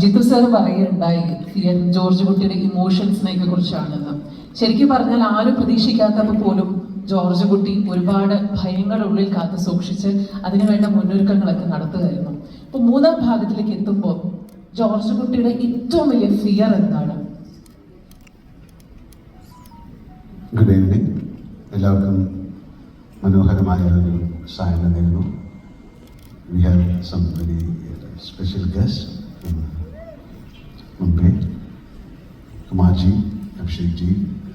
Jithu sir പറയുണ്ടായി George കുട്ടിയുടെ ഇമോഷൻസിനെ കുറിച്ചാണെന്ന്. ശരിക്കും പറഞ്ഞാൽ ആരും പ്രതീക്ഷിക്കാത്തപ്പോൾ പോലും ജോർജ് കുട്ടി ഒരുപാട് ഭയങ്ങളുള്ളിൽ കാത്തു സൂക്ഷിച്ച് അതിനുവേണ്ട മുന്നൊരുക്കങ്ങളൊക്കെ നടത്തുകയായിരുന്നു. ഇപ്പൊ മൂന്നാം ഭാഗത്തിലേക്ക് എത്തുമ്പോൾ ജോർജ് കുട്ടിയുടെ ഏറ്റവും വലിയ ഫിയർ എന്താണ്? Good evening. എല്ലാവർക്കും മനോഹരമായ ഒരു സായനം നേരുന്നു. We have some very special guests from Mumbai. Kumar ji, Abhishek ji,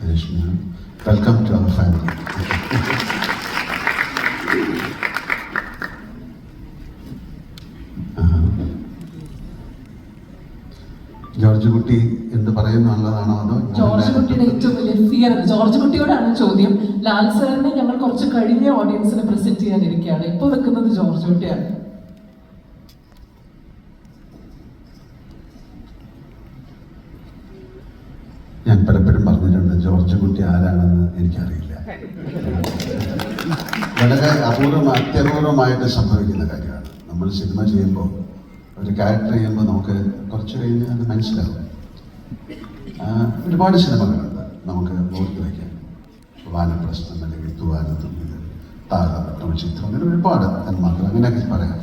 Rashmi. Welcome to our family. George കുട്ടി എന്ത് പറയുന്നുള്ളതാണോ അതോ ജോർജ് കുട്ടിയുടെ ഏറ്റവും വലിയ ഫിയർ? ജോർജ് കുട്ടിയോടാണ് ചോദ്യം. ലാൽ സാറിനെ ഞങ്ങൾ കുറച്ച് കഴിഞ്ഞ ഓഡിയൻസിനെ പ്രസന്റ് ചെയ്യാനിരിക്കുകയാണ്. ഇപ്പൊ വെക്കുന്നത് ജോർജ് കുട്ടിയാണ്. ഞാൻ പലപ്പോഴും പറഞ്ഞിട്ടുണ്ട്, ജോർജ് കുട്ടി ആരാണെന്ന് എനിക്കറിയില്ല. വളരെ അത്യപൂർവമായിട്ട് സംഭവിക്കുന്ന കാര്യമാണ്. നമ്മൾ സിനിമ ചെയ്യുമ്പോൾ, ഒരു ക്യാരക്ടർ ചെയ്യുമ്പോൾ നമുക്ക് കുറച്ച് കഴിഞ്ഞ് അത് മനസ്സിലാവും. ഒരുപാട് സിനിമകളുണ്ട് നമുക്ക് ഓർത്ത് വയ്ക്കാൻ. വാനപ്രസ്ഥം, അല്ലെങ്കിൽ തൂവാനത്തുമ്പിൽ, താളപട്ടം, ചിത്രം, അങ്ങനെ ഒരുപാട് തന്മാത്രം, അങ്ങനെയൊക്കെ പറയാം.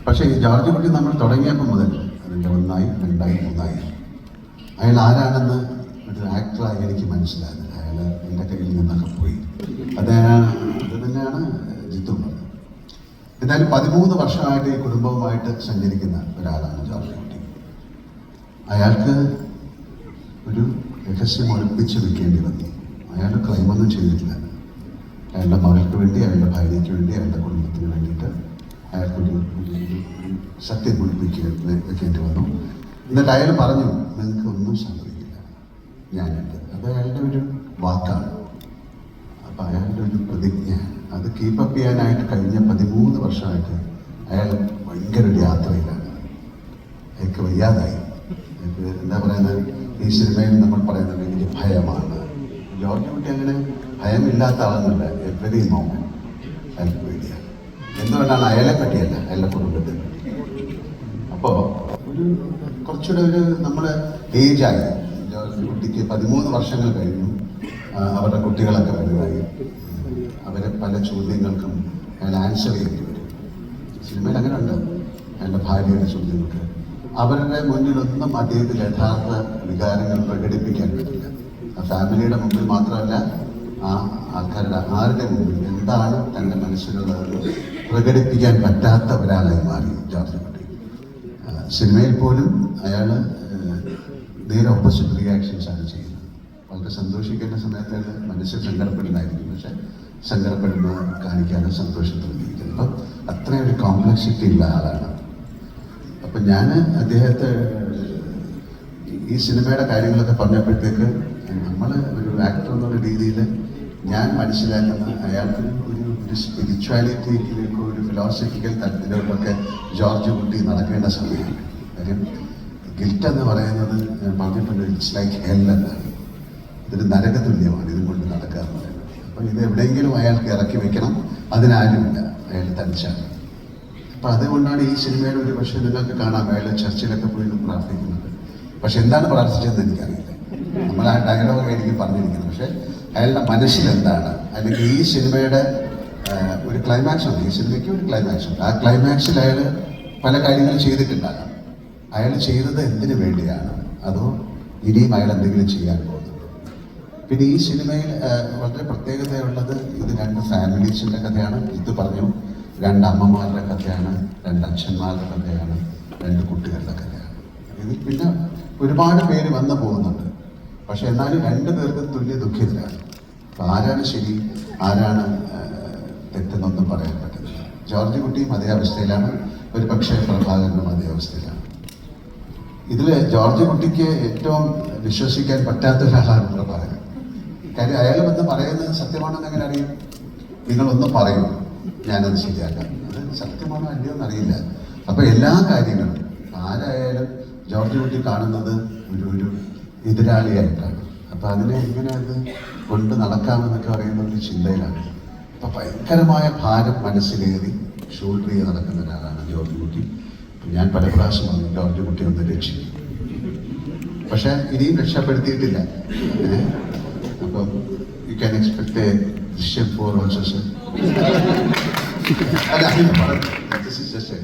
പക്ഷേ ഈ ജോർജ് കുട്ടി നമ്മൾ തുടങ്ങിയപ്പോൾ മുതൽ അതിൻ്റെ 1, 2, 3 അയാൾ ആരാണെന്ന് ഒരു ആക്ടറായി എനിക്ക് മനസ്സിലായത്. അയാൾ എൻ്റെ കയ്യിൽ നിന്നൊക്കെ പോയി. അത് തന്നെയാണ് ജിത്തു പറഞ്ഞത്. എന്തായാലും 13 വർഷമായിട്ട് ഈ കുടുംബവുമായിട്ട് സഞ്ചരിക്കുന്ന ഒരാളാണ് ജോർജ് കുട്ടി. അയാൾക്ക് ഒരു രഹസ്യം ഒളിപ്പിച്ച് വെക്കേണ്ടി വന്നു. അയാൾ ക്രൈമൊന്നും ചെയ്തിട്ടില്ല. അയാളുടെ മകൾക്ക് വേണ്ടി, അയാളുടെ ഭാര്യയ്ക്ക് വേണ്ടി, അയാളുടെ കുടുംബത്തിന് വേണ്ടിയിട്ട് അയാൾക്കൊരു സത്യം വെക്കേണ്ടി വന്നു. എന്നിട്ട് അയാൾ പറഞ്ഞു, നിങ്ങൾക്ക് ഒന്നും സംഭവിക്കില്ല, ഞാനുണ്ട്. അത് അയാളുടെ ഒരു വാക്കാണ്. അപ്പം അയാളുടെ ഒരു പ്രതിജ്ഞയാണ്. അത് കീപ്പപ്പ് ചെയ്യാനായിട്ട് കഴിഞ്ഞ 13 വർഷമായിട്ട് അയാൾ ഭയങ്കര ഒരു യാത്രയിലാണ്. അയാൾക്ക് വയ്യാതായി. എന്താ പറയുന്നത്, ഈ സിനിമയിൽ നമ്മൾ പറയുന്നത് എനിക്ക് ഭയമാണ്. ജോർജ് കുട്ടി അങ്ങനെ ഭയമില്ലാത്ത ആളെന്നല്ല. എവരി മൊമെന്റ് അയാൾക്ക് പേടിയാണ്. എന്തുകൊണ്ടാണ്? അയാളെ പറ്റിയല്ല, അയാളുടെ കുടുംബത്തെ പറ്റി. അപ്പോൾ കുറച്ചുകൂടെ നമ്മൾ ഏജായി. ജോർജ് കുട്ടിക്ക് 13 വർഷങ്ങൾ കഴിഞ്ഞു. അവരുടെ കുട്ടികളൊക്കെ വലുതായി. അവരെ പല ചോദ്യങ്ങൾക്കും അയാൾ ആൻസർ ചെയ്യേണ്ടി വരും. സിനിമയിൽ അങ്ങനെ ഉണ്ട്. അയാളുടെ ഭാര്യയുടെ ചോദ്യങ്ങൾക്ക് അവരുടെ മുന്നിലൊന്നും അദ്ദേഹത്തിൽ യഥാർത്ഥ വികാരങ്ങൾ പ്രകടിപ്പിക്കാൻ പറ്റില്ല. ആ ഫാമിലിയുടെ മുമ്പിൽ മാത്രമല്ല, ആ ആൾക്കാരുടെ ആരുടെ മുമ്പിൽ എന്താണ് തൻ്റെ മനസ്സിലുള്ളത് പ്രകടിപ്പിക്കാൻ പറ്റാത്ത ഒരാളായി മാറി ജോർജ് കുട്ടി. സിനിമയിൽ പോലും അയാൾ നേരെ ഓപ്പോസിറ്റ് റിയാക്ഷൻസാണ് ചെയ്യുന്നത്. വളരെ സന്തോഷിക്കേണ്ട സമയത്ത് അയാൾ മനസ്സിൽ സങ്കടപ്പെടുന്നതായിരിക്കും, പക്ഷെ സങ്കടപ്പെടുന്ന കാണിക്കാതെ സന്തോഷത്തിലിരിക്കുന്നത്. അപ്പം അത്രയും ഒരു കോംപ്ലക്സിറ്റി ഉള്ള ആളാണ്. അപ്പം ഞാൻ അദ്ദേഹത്തെ ഈ സിനിമയുടെ കാര്യങ്ങളൊക്കെ പറഞ്ഞപ്പോഴത്തേക്ക് നമ്മൾ ഒരു ആക്ടർ എന്നുള്ള രീതിയിൽ ഞാൻ മനസ്സിലാക്കുന്ന അയാൾക്ക് ഒരു സ്പിരിച്വാലിറ്റിയിലേക്ക്, ഒരു ഫിലോസഫിക്കൽ തലത്തിലോട്ടൊക്കെ ജോർജ് കുട്ടി നടക്കേണ്ട സമയമാണ്. കാര്യം ഗിൽറ്റ് എന്ന് പറയുന്നത് ഞാൻ പറഞ്ഞിട്ടുണ്ട്, ഇറ്റ്സ് ലൈക്ക് ഹെൽ എന്നാണ്. ഇതൊരു നരകതുല്യമാണ് ഇതും കൊണ്ട് നടക്കുക എന്ന് പറയുന്നത്. അപ്പം ഇത് എവിടെയെങ്കിലും അയാൾക്ക് ഇറക്കി വെക്കണം, അതിനാരുമില്ല, അയാൾ തനിച്ചാണ്. അപ്പം അതുകൊണ്ടാണ് ഈ സിനിമയിൽ ഒരു പക്ഷേ നിങ്ങൾക്ക് കാണാം അയാൾ ചർച്ചിലൊക്കെ പോയി പ്രാർത്ഥിക്കുന്നുണ്ട്. പക്ഷെ എന്താണ് പ്രാർത്ഥിച്ചതെന്ന് എനിക്കറിയില്ല. നമ്മൾ ആ ഡയലോഗ് എനിക്ക് പറഞ്ഞിരിക്കുന്നത്. പക്ഷേ അയാളുടെ മനസ്സിൽ എന്താണ്, അല്ലെങ്കിൽ ഈ സിനിമയുടെ ഒരു ക്ലൈമാക്സ് ഉണ്ട്. ഈ സിനിമയ്ക്ക് ഒരു ക്ലൈമാക്സ് ഉണ്ട്. ആ ക്ലൈമാക്സിൽ അയാൾ പല കാര്യങ്ങൾ ചെയ്തിട്ടുണ്ടാകാം. അയാൾ ചെയ്തത് എന്തിനു വേണ്ടിയാണ്, അതോ ഇനിയും അയാൾ എന്തെങ്കിലും ചെയ്യാൻ പോകുന്നത്? പിന്നെ ഈ സിനിമയിൽ വളരെ പ്രത്യേകതയുള്ളത്, ഇത് 2 ഫാമിലീസിൻ്റെ കഥയാണ്. ഇത് പറഞ്ഞു, 2 അമ്മമാരുടെ കഥയാണ്, 2 അച്ഛന്മാരുടെ കഥയാണ്, 2 കുട്ടികളുടെ കഥയാണ്. ഇതിൽ പിന്നെ ഒരുപാട് പേര് വന്നു പോകുന്നുണ്ട്. പക്ഷെ എന്നാലും 2 പേർക്കും തുല്യ ദുഃഖിതരാണ്. അപ്പം ആരാണ് ശരി, ആരാണ് തെറ്റെന്നൊന്നും പറയാൻ പറ്റുന്നില്ല. ജോർജ് കുട്ടിയും അതേ അവസ്ഥയിലാണ്, ഒരു പക്ഷേ പ്രഭാകരനും അതേ അവസ്ഥയിലാണ്. ഇതിൽ ജോർജ് കുട്ടിക്ക് ഏറ്റവും വിശ്വസിക്കാൻ പറ്റാത്ത ഒരാളാണ് പ്രഭാകരൻ. കാര്യം അയാൾ വന്ന് പറയുന്നത് സത്യമാണെന്ന് എങ്ങനെ അറിയും? നിങ്ങളൊന്ന് പറയും, ഞാനത് ശരിയാക്കാം. അത് സത്യമാണോ അല്ലയോ എന്നറിയില്ല. അപ്പോൾ എല്ലാ കാര്യങ്ങളും ആരായാലും ജോർജ് കുട്ടി കാണുന്നത് ഒരു എതിരാളിയായിട്ടാണ്. അപ്പോൾ അതിനെ എങ്ങനെ അത് കൊണ്ട് നടക്കാമെന്നൊക്കെ പറയുന്ന ഒരു ചിന്തയിലാണ്. അപ്പോൾ ഭയങ്കരമായ ഭാരം മനസ്സിലേറി ഷോൾഡർ ചെയ്ത് നടക്കുന്ന ഒരാളാണ് ജോർജ് കുട്ടി. ഞാൻ പല പ്രാവശ്യം പറഞ്ഞു, ജോർജ് കുട്ടി ഒന്ന് രക്ഷിക്കും. പക്ഷെ ഇനിയും രക്ഷപ്പെടുത്തിയിട്ടില്ല. അപ്പം യു ക്യാൻ എക്സ്പെക്ട് ദൃശ്യം 4 ഓൾസോ സർ. അല്ല, this is just a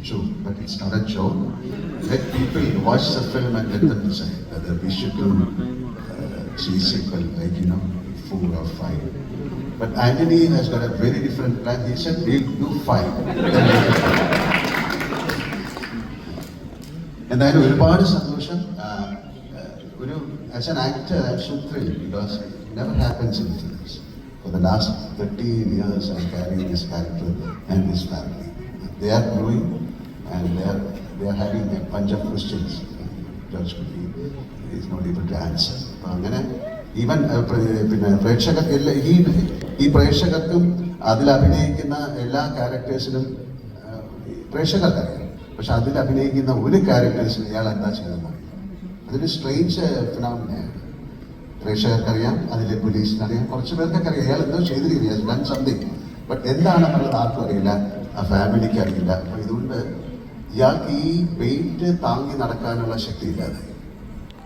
joke, but it's not a joke. Let people watch the film and let them decide whether we should do sequel, like 4 or 5. But Anthony has got a very different plan. He said we'll do 5. എന്തായാലും ഒരുപാട് സന്തോഷം. As an actor, I'm so thrilled because it never happens in films. For the last 13 years, I'm carrying this character and this family. They are growing and they are having a bunch of questions. George Kuti is not able to answer. അപ്പോൾ അങ്ങനെ even പിന്നെ ഈ പ്രേക്ഷകർക്കും അതിൽ അഭിനയിക്കുന്ന എല്ലാ ക്യാരക്ടേഴ്സിനും പ്രേക്ഷകർക്കറിയാം. പക്ഷെ അതിൽ അഭിനയിക്കുന്ന ഒരു ക്യാരക്ടേഴ്സിന് ഇയാൾ എന്താ ചെയ്തതെന്ന് അറിയാം. അതൊരു സ്ട്രേഞ്ച് ഫിനോമിനയാണ്. പ്രേക്ഷകർക്കറിയാം, അതിലെ പോലീസിനറിയാം, കുറച്ച് പേർക്കൊക്കെ അറിയാം ഇയാൾ എന്തോ ചെയ്തിരിക്കുന്നത്, ഡൺ സംതിങ്. ബട്ട് എന്താണെന്നുള്ളത് ആർക്കും അറിയില്ല, ആ ഫാമിലിക്ക് അറിയില്ല. അപ്പോൾ ഇതുകൊണ്ട് ഇയാൾക്ക് ഈ വെയിറ്റ് താങ്ങി നടക്കാനുള്ള ശക്തി ഇല്ലാതെ.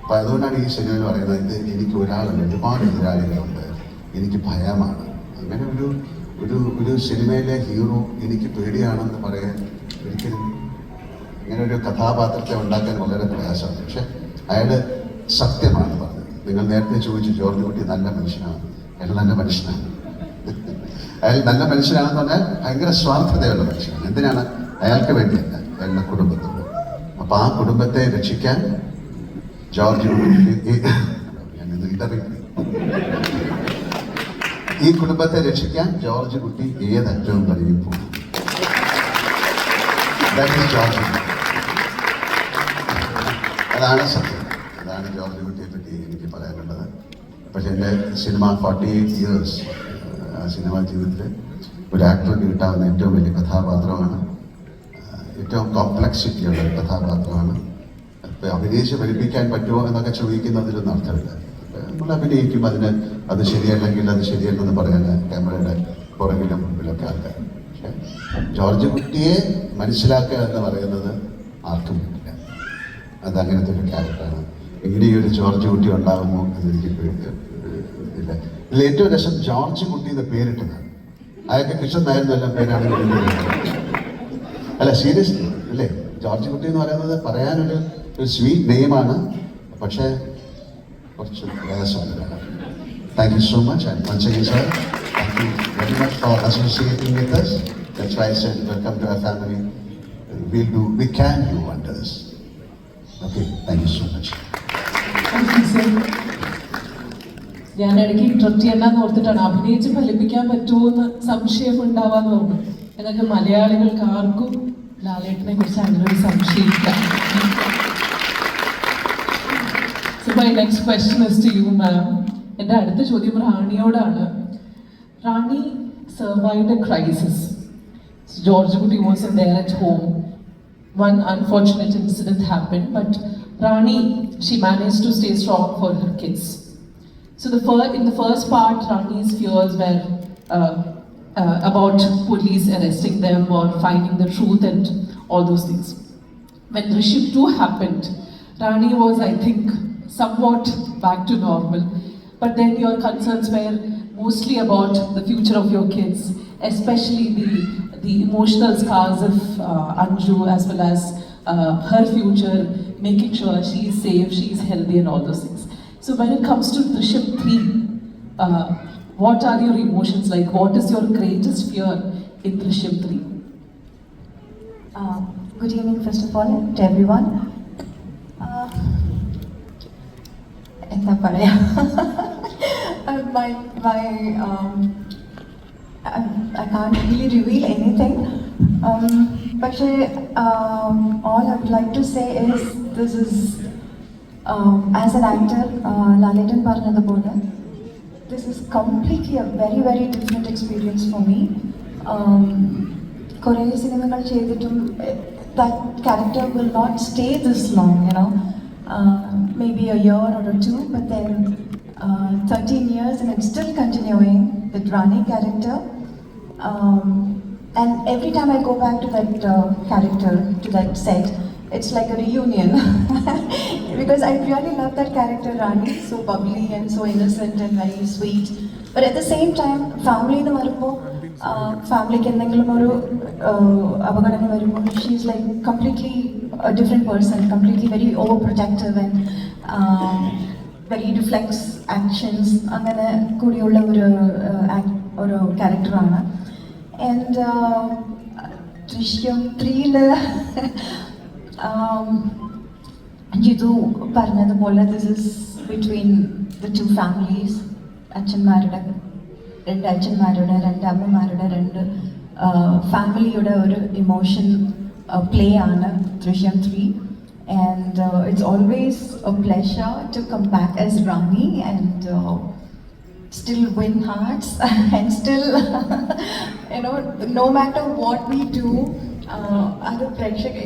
അപ്പം അതുകൊണ്ടാണ് ഈ സിനിമയിൽ പറയുന്നത്, ഇത് എനിക്ക് ഒരാളല്ല, ഒരുപാട് എതിരാളികളുണ്ട്, എനിക്ക് ഭയമാണ്. അങ്ങനെ ഒരു സിനിമയിലെ ഹീറോ എനിക്ക് പേടിയാണെന്ന് പറയാൻ ഒരിക്കലും ഇങ്ങനെ ഒരു കഥാപാത്രത്തെ ഉണ്ടാക്കാൻ വളരെ പ്രയാസമാണ്. പക്ഷെ അയാൾ സത്യമാണ് പറഞ്ഞത്. നിങ്ങൾ നേരത്തെ ചോദിച്ചു ജോർജ് കുട്ടി നല്ല മനുഷ്യനാണ്. അയാൾ നല്ല മനുഷ്യനാണ്. അയാൾ നല്ല മനുഷ്യനാണെന്ന് പറഞ്ഞാൽ ഭയങ്കര സ്വാർത്ഥതയുള്ള മനുഷ്യനാണ്. എന്തിനാണ്? അയാൾക്ക് വേണ്ടിയല്ല, അയാളുടെ കുടുംബത്തോട്. അപ്പൊ ആ കുടുംബത്തെ രക്ഷിക്കാൻ ജോർജ് കുട്ടി, ഞാനിത് ഇടറിപ്പോയി, ഈ കുടുംബത്തെ രക്ഷിക്കാൻ ജോർജ് കുട്ടി ഏതറ്റവും വരെയും പോകും. ജോർജ് കുട്ടി, അതാണ് സത്യം. അതാണ് ജോർജ് കുട്ടിയെ പറ്റി എനിക്ക് പറയാനുള്ളത്. പക്ഷെ എൻ്റെ സിനിമ 48 years ആ സിനിമാ ജീവിതത്തിൽ ഒരു ആക്ടർക്ക് കിട്ടാവുന്ന ഏറ്റവും വലിയ കഥാപാത്രമാണ്, ഏറ്റവും കോംപ്ലക്സിറ്റിയുള്ള ഒരു കഥാപാത്രമാണ്. ഇപ്പം അഭിനയിച്ച് ഫലിപ്പിക്കാൻ പറ്റുമോ എന്നൊക്കെ ചോദിക്കുന്നതിലൊന്നും അർത്ഥമില്ല. നമ്മൾ അഭിനയിക്കും, അത് ശരിയല്ലെങ്കിൽ അത് ശരിയല്ലെന്ന് പറയാൻ ക്യാമറയുടെ പുറകിലും മുമ്പിലൊക്കെ ആൾക്കാർ. പക്ഷെ ജോർജ് കുട്ടിയെ മനസ്സിലാക്കുക എന്ന് പറയുന്നത് ആർക്കും പറ്റില്ല. അതങ്ങനത്തെ ഒരു ക്യാരക്ടറാണ്. ഇങ്ങനെയൊരു ജോർജ് കുട്ടി ഉണ്ടാകുമോ എന്നെനിക്ക് ഇല്ല. ഇതിൽ ഏറ്റവും രസം ജോർജ് കുട്ടി എന്ന് പേരിട്ടതാണ്. അയാൾക്ക് കൃഷ്ണൻ നായരെന്നെല്ലാം പേരാണെങ്കിൽ അല്ല, സീരിയസ്ലി അല്ലേ? ജോർജ് കുട്ടി എന്ന് പറയുന്നത് പറയാനൊരു സ്വീറ്റ് നെയിമാണ്, പക്ഷേ കുറച്ച് പ്രയാസമുള്ളതാണ്. Thank you so much and once again sir, thank you very much for associating with us. That's why I said welcome to our family. We can do wonders. Okay, thank you so much. ഞാൻ ഇടയ്ക്ക് interrupt ചെയ്യണ്ടെന്ന് ഓർത്തിട്ടാണ്. അഭിനയിച്ച് ഫലിപ്പിക്കാൻ പറ്റുമോ എന്ന് സംശയം ഉണ്ടാവാന്ന് പറഞ്ഞു. ഞങ്ങൾക്ക് മലയാളികൾക്ക് ആർക്കും ലാലേട്ടനെ കുറിച്ച് അങ്ങനെ ഒരു സംശയമില്ല. So my next question is to you, ma'am. എൻ്റെ അടുത്ത ചോദ്യം റാണിയോടാണ്. റാണി survived a crisis. George Kuti wasn't there at home. One unfortunate incident happened, but Rani, she managed to stay strong for her kids. So in the first part, Rani's fears were about police arresting them or finding the truth and all those things. When Drishyam 2 happened, Rani was, I think, somewhat back to normal. But then your concerns were mostly about the future of your kids, especially the emotional scars of Anju, as well as her future, making sure she is safe, she is healthy and all those things. So when it comes to Drishyam 3, what are your emotions like? What is your greatest fear in Drishyam 3? Good evening, first of all, to everyone. എന്താ പറയാ, I can't really reveal anything. But all I would like to say is this is, as an actor, Laletan Parnadapole, this is completely a very, very different experience for me. Korean cinema that character will not stay this long, maybe a year or two, but then 13 years and it's still continuing, the Rani character. And every time I go back to that character, to that set, it's like a reunion because I really love that character Rani, so bubbly and so innocent and very sweet. But at the same time, family എന്ന് വരുമ്പോൾ ഫാമിലിക്ക് എന്തെങ്കിലും ഒരു അപകടം വരുമ്പോൾ she is like completely different person, completely very over protective and very reflex actions അങ്ങനെ കൂടിയുള്ള ഒരു ക്യാരക്ടറാണ്. ആൻഡ് ദൃശ്യം 3-ൽ ജിതു പറഞ്ഞതുപോലെ this is between the two families. അച്ഛന്മാരുടെ രണ്ട് അമ്മമാരുടെ രണ്ട് ഫാമിലിയുടെ ഒരു ഇമോഷൻ പ്ലേ ആണ് ദൃശ്യം 3. And it's always a pleasure to come back as Rani and still win hearts and still you know, no matter what we do, അത് പ്രേക്ഷക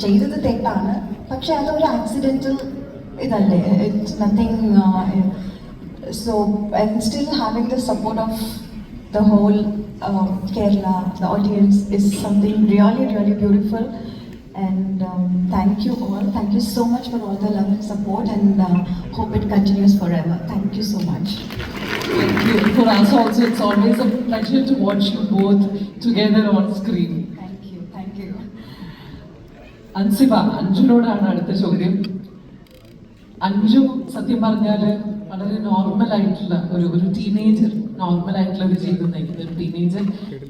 ചെയ്തത് തെറ്റാണ്, പക്ഷെ അതൊരു ആക്സിഡൻ്റൽ ഇതല്ലേ, it's nothing. So and still having the support of the whole Kerala, the audience is something really, really beautiful. And thank you all. Thank you so much for all the love and support, and hope it continues forever. Thank you so much. Thank you. For us also, it's always a pleasure to watch you both together on screen. Thank you. Thank you. Ansiba, അഞ്ജുനോടാണ് അടുത്ത ചോദ്യം. അഞ്ജു സത്യം പറഞ്ഞാൽ വളരെ normal ആയിട്ടുള്ള ഒരു teenager, normal ആയിട്ടുള്ള ഒരു ജീവിതം നയിക്കുന്ന ഒരു ടീനേജർ.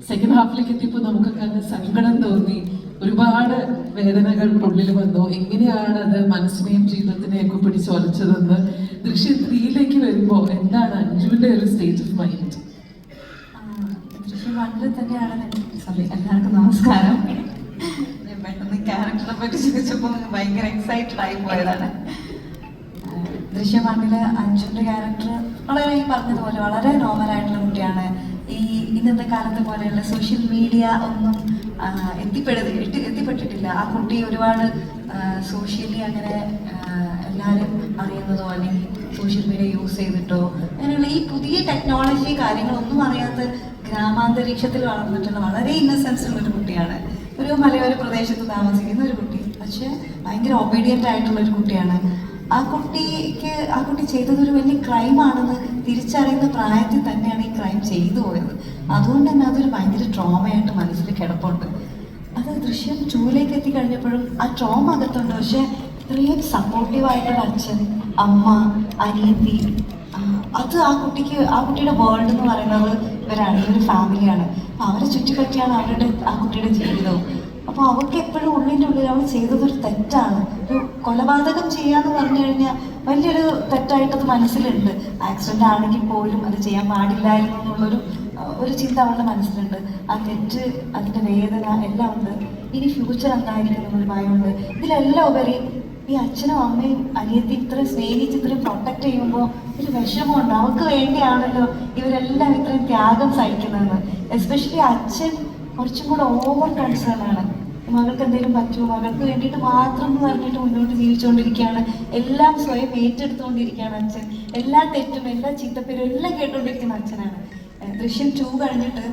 സെക്കൻഡ് ഹാഫിലേക്ക് എത്തിയപ്പോൾ നമുക്കൊക്കെ അങ്ങ് സങ്കടം തോന്നി, ഒരുപാട് വേദനകൾ ഉള്ളിൽ വന്നു. എങ്ങനെയാണ് അത് മനസ്സിനെയും ജീവിതത്തിനെയൊക്കെ പിടിച്ച് ഒലച്ചതെന്ന് ദൃശ്യം 3-ലേക്ക് വരുമ്പോൾ എന്താണ് അഞ്ജുവിൻ്റെ ഒരു സ്റ്റേറ്റ് ഓഫ് മൈൻഡ്? ദൃശ്യം 1 തന്നെയാണ്. സോറി, എല്ലാവർക്കും നമസ്കാരം. ഞാൻ പെട്ടെന്ന് ക്യാരക്ടറെ പറ്റി ചോദിച്ചപ്പോൾ ഭയങ്കര എക്സൈറ്റഡ് ആയി പോയതാണ്. ദൃശ്യം 1-ൽ അഞ്ജുവിൻ്റെ ക്യാരക്ടർ വളരെ ഈ പറഞ്ഞതുപോലെ വളരെ നോർമലായിട്ടുള്ള കുട്ടിയാണ്. ഈ ഇന്നത്തെ കാലത്തെ പോലെയുള്ള സോഷ്യൽ മീഡിയ ഒന്നും എത്തിപ്പെട്ടിട്ടില്ല. ആ കുട്ടി ഒരുപാട് സോഷ്യലി അങ്ങനെ എല്ലാവരും അറിയുന്നതോ അല്ലെങ്കിൽ സോഷ്യൽ മീഡിയ യൂസ് ചെയ്തിട്ടോ അങ്ങനെയുള്ള ഈ പുതിയ ടെക്നോളജി കാര്യങ്ങളൊന്നും അറിയാത്ത ഗ്രാമാന്തരീക്ഷത്തിൽ വളർന്നിട്ടുള്ള വളരെ ഇന്നസെൻസ് ഉള്ളൊരു കുട്ടിയാണ്. ഒരു മലയോര പ്രദേശത്ത് താമസിക്കുന്ന ഒരു കുട്ടി, പക്ഷേ ഭയങ്കര ഒബീഡിയൻ്റ് ആയിട്ടുള്ള ഒരു കുട്ടിയാണ്. ആ കുട്ടി ചെയ്തതൊരു വലിയ ക്രൈമാണെന്ന് തിരിച്ചറിയുന്ന പ്രായത്തിൽ തന്നെയാണ് ഈ ക്രൈം ചെയ്തു പോയത്. അതുകൊണ്ട് തന്നെ അതൊരു ഭയങ്കര ട്രോമയായിട്ട് മനസ്സിൽ കിടപ്പുണ്ട്. അത് ദൃശ്യം 2-ലേക്ക് എത്തിക്കഴിഞ്ഞപ്പോഴും ആ ട്രോമ അകത്തുണ്ട്. പക്ഷേ ഇത്രയും സപ്പോർട്ടീവായിട്ടൊരു അച്ഛൻ, അമ്മ, അനിയത്തി, അത് ആ കുട്ടിയുടെ വേൾഡ് എന്ന് പറയുന്നത് ഇവരാണ്, ഈ ഒരു ഫാമിലിയാണ്. അപ്പം അവരെ ചുറ്റിപ്പറ്റിയാണ് ആ കുട്ടിയുടെ ജീവിതവും. അപ്പോൾ അവൾക്ക് എപ്പോഴും ഉള്ളിൻ്റെ ഉള്ളിൽ അവൾ ചെയ്തതൊരു തെറ്റാണ്. ഒരു കൊലപാതകം ചെയ്യാന്ന് പറഞ്ഞു കഴിഞ്ഞാൽ വലിയൊരു തെറ്റായിട്ടത് മനസ്സിലുണ്ട്. ആക്സിഡൻ്റ് ആണെങ്കിൽ പോലും അത് ചെയ്യാൻ പാടില്ലായിരുന്നു എന്നുള്ളൊരു ചിന്ത അവളുടെ മനസ്സിലുണ്ട്. ആ തെറ്റ്, അതിൻ്റെ വേദന എല്ലാം ഉണ്ട്. ഇനി ഫ്യൂച്ചർ എന്തായിരിക്കും എന്നൊരു ഭയമുണ്ട്. ഇതിലെല്ലാം ഉപരി ഈ അച്ഛനും അമ്മയും അനിയത്തി ഇത്രയും സ്നേഹിച്ച് ഇത്രയും പ്രൊട്ടക്റ്റ് ചെയ്യുമ്പോൾ ഒരു വിഷമമുണ്ട്. അവൾക്ക് വേണ്ടിയാണല്ലോ ഇവരെല്ലാം ഇത്രയും ത്യാഗം സഹിക്കുന്നതെന്ന്. എസ്പെഷ്യലി അച്ഛൻ കുറച്ചും കൂടെ ഓവർ കൺസേൺ ആണ്. മകൾക്ക് എന്തെങ്കിലും പറ്റുമോ, മകൾക്ക് വേണ്ടിയിട്ട് മാത്രം എന്ന് പറഞ്ഞിട്ട് മുന്നോട്ട് ജീവിച്ചുകൊണ്ടിരിക്കുകയാണ്. എല്ലാം സ്വയം ഏറ്റെടുത്തുകൊണ്ടിരിക്കുകയാണ് അച്ഛൻ. എല്ലാ തെറ്റും എല്ലാ ചീത്തപ്പേരും എല്ലാം കേട്ടുകൊണ്ടിരിക്കുന്ന അച്ഛനാണ്. ദൃശ്യം 2 കഴിഞ്ഞിട്ട്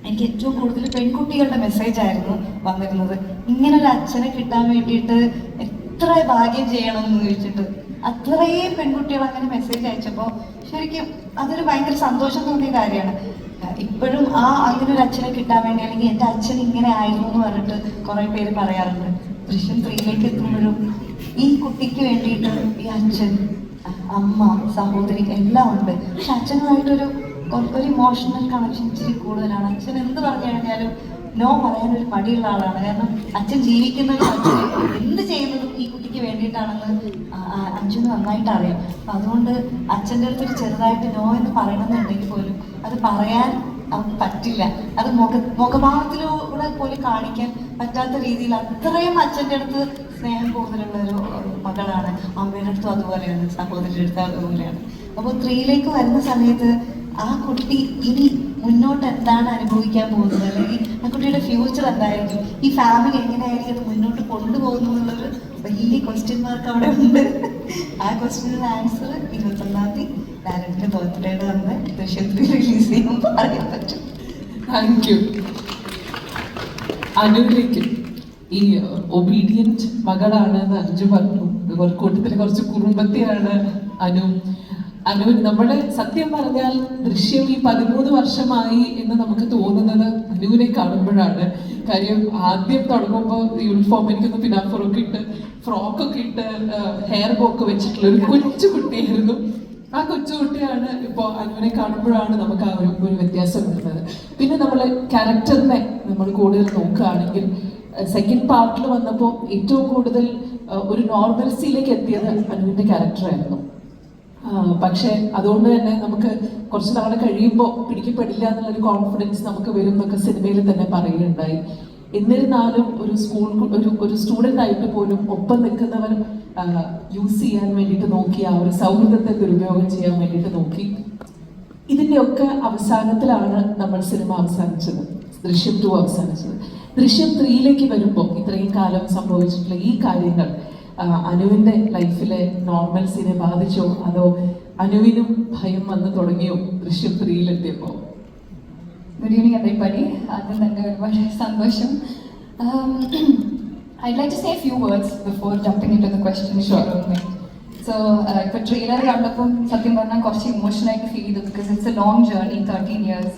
എനിക്ക് ഏറ്റവും കൂടുതൽ പെൺകുട്ടികളുടെ മെസ്സേജ് ആയിരുന്നു വന്നിരുന്നത്. ഇങ്ങനൊരു അച്ഛനെ കിട്ടാൻ വേണ്ടിയിട്ട് എത്ര ഭാഗ്യം ചെയ്യണം എന്ന് ചോദിച്ചിട്ട് അത്രയും പെൺകുട്ടികൾ അങ്ങനെ മെസ്സേജ് അയച്ചപ്പോൾ ശരിക്കും അതൊരു ഭയങ്കര സന്തോഷം തോന്നിയ കാര്യമാണ്. ഇപ്പോഴും അങ്ങനെ ഒരു അച്ഛനെ കിട്ടാൻ വേണ്ടി, അല്ലെങ്കിൽ എൻ്റെ അച്ഛൻ ഇങ്ങനെ ആയിരുന്നു എന്ന് പറഞ്ഞിട്ട് കുറേ പേര് പറയാറുണ്ട്. ദൃശ്യം 3-ലേക്ക് എത്തുമ്പോഴും ഈ കുട്ടിക്ക് വേണ്ടിയിട്ട് ഈ അച്ഛൻ, അമ്മ, സഹോദരി എല്ലാം ഉണ്ട്. പക്ഷെ അച്ഛനുമായിട്ടൊരു ഇമോഷണൽ കണക്ഷൻ ഇച്ചിരി കൂടുതലാണ്. അച്ഛൻ എന്ത് പറഞ്ഞു കഴിഞ്ഞാലും നോ പറയാനൊരു മടിയുള്ള ആളാണ്. കാരണം അച്ഛൻ ജീവിക്കുന്നതും അച്ഛൻ എന്ത് ചെയ്യുന്നതും ഈ കുട്ടിക്ക് വേണ്ടിയിട്ടാണെന്ന് അഞ്ജുന് നന്നായിട്ട് അറിയാം. അപ്പം അതുകൊണ്ട് അച്ഛൻ്റെ അടുത്തൊരു ചെറുതായിട്ട് നോ എന്ന് പറയണമെന്നുണ്ടെങ്കിൽ പോലും അത് പറയാൻ അവർക്ക് പറ്റില്ല. അത് മുഖഭാവത്തിലൂടെ പോലും കാണിക്കാൻ പറ്റാത്ത രീതിയിൽ അത്രയും അച്ഛൻ്റെ അടുത്ത് സ്നേഹം കൂടുതലുള്ള ഒരു മകളാണ്. അമ്മയുടെ അടുത്തും അതുപോലെയാണ്, സഹോദരിയുടെ അടുത്തും അതുപോലെയാണ്. അപ്പോൾ 3-ലേക്ക് വരുന്ന സമയത്ത് ആ കുട്ടി ഇനി മുന്നോട്ട് എന്താണ് അനുഭവിക്കാൻ പോകുന്നത്, അല്ലെങ്കിൽ ആ കുട്ടിയുടെ ഫ്യൂച്ചർ എന്തായിരിക്കും, ഈ ഫാമിലി എങ്ങനെയായിരിക്കും അത് മുന്നോട്ട് കൊണ്ടുപോകുന്നു എന്നുള്ളൊരു വലിയ ക്വസ്റ്റ്യൻ മാർക്ക് അവിടെ ഉണ്ട്. ആ ക്വസ്റ്റ്യനുള്ള ആൻസർ 21-ാം തീയതി ഡയറക്ടർ ബർത്ത്ഡേയുടെ അന്ന് ദൃശ്യത്തിൽ റിലീസ് ചെയ്യുമ്പോൾ അറിയാൻ പറ്റും. Thank you. അനുവിലേക്ക് ഈ ഒബീഡിയന്റ് മകളാണ് എന്ന് അഞ്ജു പറഞ്ഞു. കൂട്ടത്തിൽ കുറച്ച് കുറുമ്പത്തിയാണ് അനു. നമ്മള് സത്യം പറഞ്ഞാൽ ദൃശ്യം ഈ 13 വർഷമായി എന്ന് നമുക്ക് തോന്നുന്നത് അനുവിനെ കാണുമ്പോഴാണ്. കാര്യം ആദ്യം തുടങ്ങുമ്പോൾ യൂണിഫോം എനിക്കൊന്ന് പിനാഫറൊക്കെ ഇട്ട് ഫ്രോക്കൊക്കെ ഇട്ട് ഹെയർ ബോക്ക് വെച്ചിട്ടുള്ള ഒരു കൊച്ചു കുട്ടിയായിരുന്നു. ആ കൊച്ചുകുട്ടിയാണ് ഇപ്പോൾ അനുവിനെ കാണുമ്പോഴാണ് നമുക്ക് ആ ഒരു വ്യത്യാസം വരുന്നത്. പിന്നെ നമ്മൾ ക്യാരക്ടറിനെ നമ്മൾ കൂടുതൽ നോക്കുകയാണെങ്കിൽ സെക്കൻഡ് പാർട്ടിൽ വന്നപ്പോൾ ഏറ്റവും കൂടുതൽ ഒരു നോർമൽസിയിലേക്ക് എത്തിയത് അനുവിൻ്റെ ക്യാരക്ടറായിരുന്നു. പക്ഷേ അതുകൊണ്ട് തന്നെ നമുക്ക് കുറച്ച് നാൾ കഴിയുമ്പോൾ പിടിക്കപ്പെടില്ല എന്നുള്ളൊരു കോൺഫിഡൻസ് നമുക്ക് വരും എന്നൊക്കെ സിനിമയിൽ തന്നെ പറയുകയുണ്ടായി. എന്നിരുന്നാലും ഒരു സ്റ്റുഡൻ്റ് ആയിട്ട് പോലും ഒപ്പം നിൽക്കുന്നവർ യൂസ് ചെയ്യാൻ വേണ്ടിയിട്ട് നോക്കി, ആ ഒരു സൗഹൃദത്തെ ദുരുപയോഗം ചെയ്യാൻ വേണ്ടിയിട്ട് നോക്കി. ഇതിൻ്റെയൊക്കെ അവസാനത്തിലാണ് നമ്മൾ സിനിമ അവസാനിച്ചത്, ദൃശ്യം 2 അവസാനിച്ചത്. ദൃശ്യം 3ലേക്ക് വരുമ്പോൾ ഇത്രയും കാലം സംഭവിച്ചിട്ടുള്ള ഈ കാര്യങ്ങൾ അനുവിൻ്റെ ലൈഫിലെ നോർമൽസിനെ ബാധിച്ചോ, അതോ അനുവിനും ഭയം വന്ന് തുടങ്ങിയോ ദൃശ്യം 3ലെത്തിയപ്പോൾ? Good evening, everybody. Adil and everybody, Sandosham. I'd like to say a few words before jumping into the question if you don't mind. So, for trailer, Satyam Varna got emotional to feel because it's a long journey, 13 years.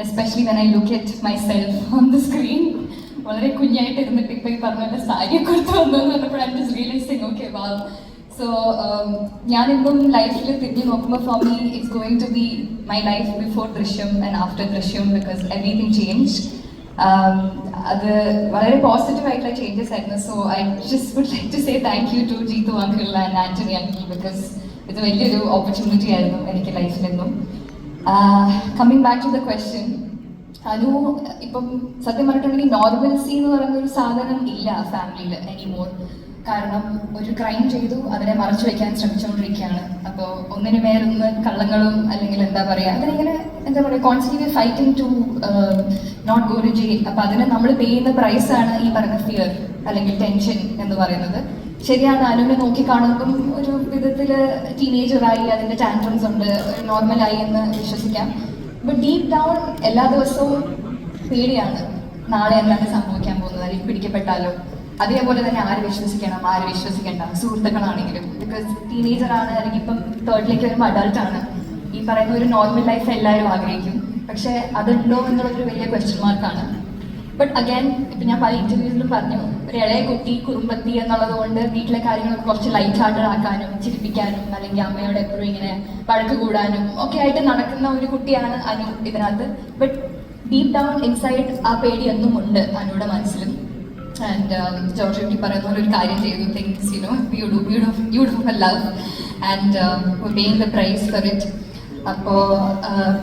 Especially when I look at myself on the screen. വളരെ കുഞ്ഞായിട്ട് ഇരുന്നിട്ട് ഇപ്പം ഈ പറഞ്ഞ സാരി കൊടുത്തു വന്നു പറഞ്ഞപ്പോൾ I'm just realising okay വാ. So ഞാനിപ്പം ലൈഫിൽ തിരിഞ്ഞ് നോക്കുമ്പോൾ for me it's going to be my life before Drishyam and after Drishyam because everything change. അത് വളരെ പോസിറ്റീവ് ആയിട്ടുള്ള ചേഞ്ചസ് ആയിരുന്നു. So I just would like to say thank you to Jeethu uncle and Antony uncle because ഇത് വലിയൊരു ഓപ്പർച്യൂണിറ്റി ആയിരുന്നു എനിക്ക് ലൈഫിലെന്നും. Coming back to the question, Anu ഇപ്പം സത്യം പറഞ്ഞിട്ടുണ്ടെങ്കിൽ നോർമൽസി എന്ന് പറയുന്ന ഒരു സാധനം ഇല്ല ഫാമിലിയിൽ എനിമോർ. കാരണം ഒരു ക്രൈം ചെയ്തു അതിനെ മറച്ചു വെക്കാൻ ശ്രമിച്ചുകൊണ്ടിരിക്കുകയാണ്. അപ്പോൾ ഒന്നിനു മേലൊന്ന് കള്ളങ്ങളും അല്ലെങ്കിൽ എന്താ പറയുക അതിനിങ്ങനെ എന്താ പറയുക constantly fighting to not go to jail. അപ്പോൾ അതിന് നമ്മൾ പേ ചെയ്യുന്ന പ്രൈസാണ് ഈ പറയുന്ന ഫിയർ അല്ലെങ്കിൽ ടെൻഷൻ എന്ന് പറയുന്നത്. ശരിയാണ്, അനുവിനെ നോക്കി കാണുമ്പം ഒരു വിധത്തിൽ ടീനേജറായി അതിൻ്റെ ടാൻട്രംസ് ഉണ്ട്, ഒരു നോർമലായി എന്ന് വിശ്വസിക്കാം. ബട്ട് ഡീപ് ഡൗൺ എല്ലാ ദിവസവും പേടിയാണ് നാളെ എന്താണ് സംഭവിക്കാൻ പോകുന്നത്, അല്ലെങ്കിൽ പിടിക്കപ്പെട്ടാലോ. അതേപോലെ തന്നെ ആര് വിശ്വസിക്കണം ആര് വിശ്വസിക്കേണ്ട, സുഹൃത്തുക്കളാണെങ്കിലും. ബിക്കോസ് ടീനേജറാണ് അല്ലെങ്കിൽ ഇപ്പം തേർഡിലേക്ക് വരുമ്പോൾ അഡൾട്ടാണ്. ഈ പറയുന്ന ഒരു നോർമൽ ലൈഫ് എല്ലാവരും ആഗ്രഹിക്കും, പക്ഷേ അതുണ്ടോ എന്നുള്ളൊരു വലിയ ക്വസ്റ്റ്യൻ മാർക്കാണ്. ബട്ട് അഗൈൻ ഇപ്പം ഞാൻ പല ഇൻ്റർവ്യൂസിലും പറഞ്ഞു, ഒരു ഇളയ കുട്ടി കുറുമ്പത്തി എന്നുള്ളത് കൊണ്ട് വീട്ടിലെ കാര്യങ്ങളൊക്കെ കുറച്ച് ലൈറ്റ് ഹാർട്ടഡ് ആക്കാനും ചിരിപ്പിക്കാനും അല്ലെങ്കിൽ അമ്മയോട് എപ്പോഴും ഇങ്ങനെ വഴക്ക് കൂടാനും ഒക്കെ ആയിട്ട് നടക്കുന്ന ഒരു കുട്ടിയാണ് അനു ഇതിനകത്ത്. ബട്ട് ഡീപ് ഡൗൺ ഇൻസൈഡ് ആ പേടി എന്നും ഉണ്ട് അനുയുടെ മനസ്സിലും. ആൻഡ് ജോർജ് കുട്ടി പറയുന്ന പോലെ ഒരു കാര്യം ചെയ്തു, things you do for love and paying the price for it. അപ്പോൾ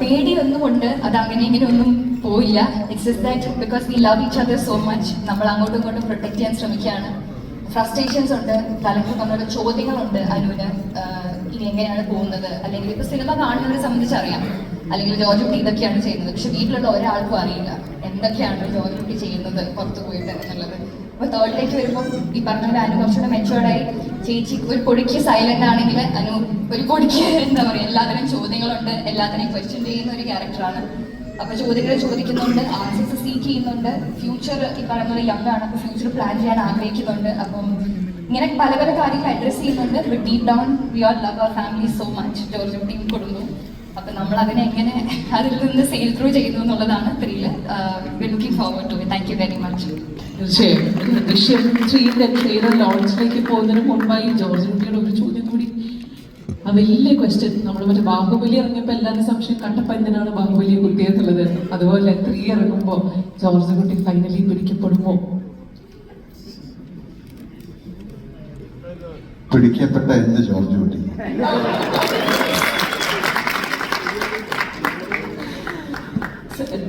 പേടിയൊന്നും ഉണ്ട്, അത് അങ്ങനെ ഇങ്ങനെ ഒന്നും പോയില്ല. It's just that because we love each other so much നമ്മൾ അങ്ങോട്ടും ഇങ്ങോട്ടും പ്രൊട്ടക്ട് ചെയ്യാൻ ശ്രമിക്കുകയാണ്. ഫ്രസ്ട്രേഷൻസ് ഉണ്ട്, തലത്തിൽ നമ്മുടെ ചോദ്യങ്ങളുണ്ട് അനുവിന്, ഇനി എങ്ങനെയാണ് പോകുന്നത്. അല്ലെങ്കിൽ ഇപ്പോൾ സിനിമ കാണുന്നവരെ സംബന്ധിച്ചറിയാം, അല്ലെങ്കിൽ ജോർജ് കുട്ടി ഇതൊക്കെയാണ് ചെയ്യുന്നത്, പക്ഷെ വീട്ടിലുള്ള ഒരാൾക്കും അറിയില്ല എന്തൊക്കെയാണ് ജോർജ് കുട്ടി ചെയ്യുന്നത് പുറത്ത് പോയിട്ട് എന്നുള്ളത്. അപ്പോൾ തേർഡിലേക്ക് വരുമ്പോൾ ഈ പറഞ്ഞ പോലെ അനു കുറച്ചുകൂടെ മെച്ചുവേർഡായി. ചേച്ചി ഒരു പൊടിക്ക് സൈലന്റ് ആണെങ്കിൽ അനു ഒരു പൊടിക്ക് എന്താ പറയുക എല്ലാത്തിനും ചോദ്യങ്ങളുണ്ട്, എല്ലാത്തിനെയും ക്വസ്റ്റ്യൻ ചെയ്യുന്ന ഒരു ക്യാരക്ടറാണ്. അപ്പോൾ ചോദ്യങ്ങൾ ചോദിക്കുന്നുണ്ട്, ആൻസേഴ്സ് സീക്ക് ചെയ്യുന്നുണ്ട്. ഫ്യൂച്ചർ ഈ പറയുന്ന പോലെ യങ് ആണ്, അപ്പോൾ ഫ്യൂച്ചർ പ്ലാൻ ചെയ്യാൻ ആഗ്രഹിക്കുന്നുണ്ട്. അപ്പം ഇങ്ങനെ പല പല കാര്യങ്ങൾ അഡ്രസ്സ് ചെയ്യുന്നുണ്ട്. But deep down we all love our family so much, George കുട്ടിയും കുടുംബവും. അപ്പം നമ്മൾ അതിനെ എങ്ങനെ അതിൽ നിന്ന് സെയിൽ ത്രൂ ചെയ്യുന്നു എന്നുള്ളതാണ് ത്രീല്. We looking forward to it. Thank you very much. തീർച്ചയായും ദൃശ്യം 3ന്റെ ട്രെയിലർ ലോഞ്ചിലേക്ക് പോകുന്നതിന് മുൻപായി ജോർജ് കുട്ടിയുടെ ഒരു ചോദ്യം കൂടി, ആ വലിയ ക്വസ്റ്റ്യൻ. നമ്മൾ മറ്റേ ബാഹുബലി ഇറങ്ങിയപ്പോൾ എല്ലാവരും സംശയം കണ്ടപ്പോൾ എന്തിനാണ് ബാഹുബലിയെ കുത്തിയെന്നുള്ളത്. അതുപോലെ 3 ഇറങ്ങുമ്പോൾ ജോർജ് കുട്ടി ഫൈനലി പിടിക്കപ്പെടുമോ? പിടിക്കപ്പെട്ട എന്ത് ജോർജ് കുട്ടി?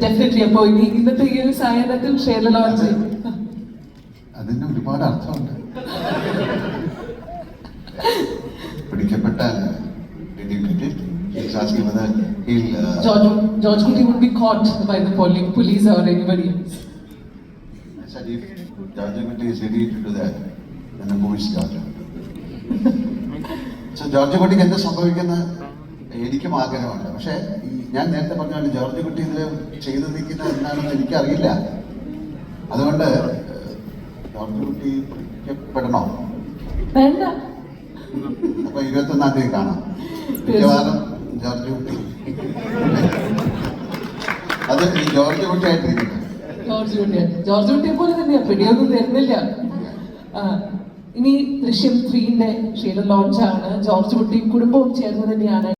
ഡെഫിനറ്റ്ലി. അപ്പോൾ ഇന്നത്തെ ഈ ഒരു സായാഹ്നത്തിൽ ട്രെയിലർ ലോഞ്ച് അതിന് ഒരുപാട് അർത്ഥമുണ്ട്. പിടിക്കപ്പെട്ടാൽ George Kutti would be caught by the police or anybody else. I said if George Kutti is ready to do that, then the movie is George Kutti. So George Kuttiക്ക് എന്ത് സംഭവിക്കുന്ന എനിക്കും ആഗ്രഹമുണ്ട്. പക്ഷേ ഞാൻ നേരത്തെ പറഞ്ഞ പോലെ ജോർജ് കുട്ടി ഇതിൽ ചെയ്തു നിൽക്കുന്ന എന്താണെന്ന് എനിക്കറിയില്ല. അതുകൊണ്ട് ജോർജ് കുട്ടിക്ക് പെടണോ? വേണ്ട. അപ്പൊ 21-ാം തീയതി കാണാം. മിക്കവാറും ജോർജ് കുട്ടി അത് ഈ ജോർജ് കുട്ടിയായിട്ടിരിക്കട്ടെ. ജോർജ് കുട്ടിയെ പോലെ തന്നെയാ, പിടിയൊന്നും തരുന്നില്ല. ഇനി ദൃശ്യം 3ന്റെ ഷെയ്ഡ് ലോഞ്ചാണ്. ജോർജ് കുട്ടിയും കുടുംബവും ചേർന്ന് തന്നെയാണ്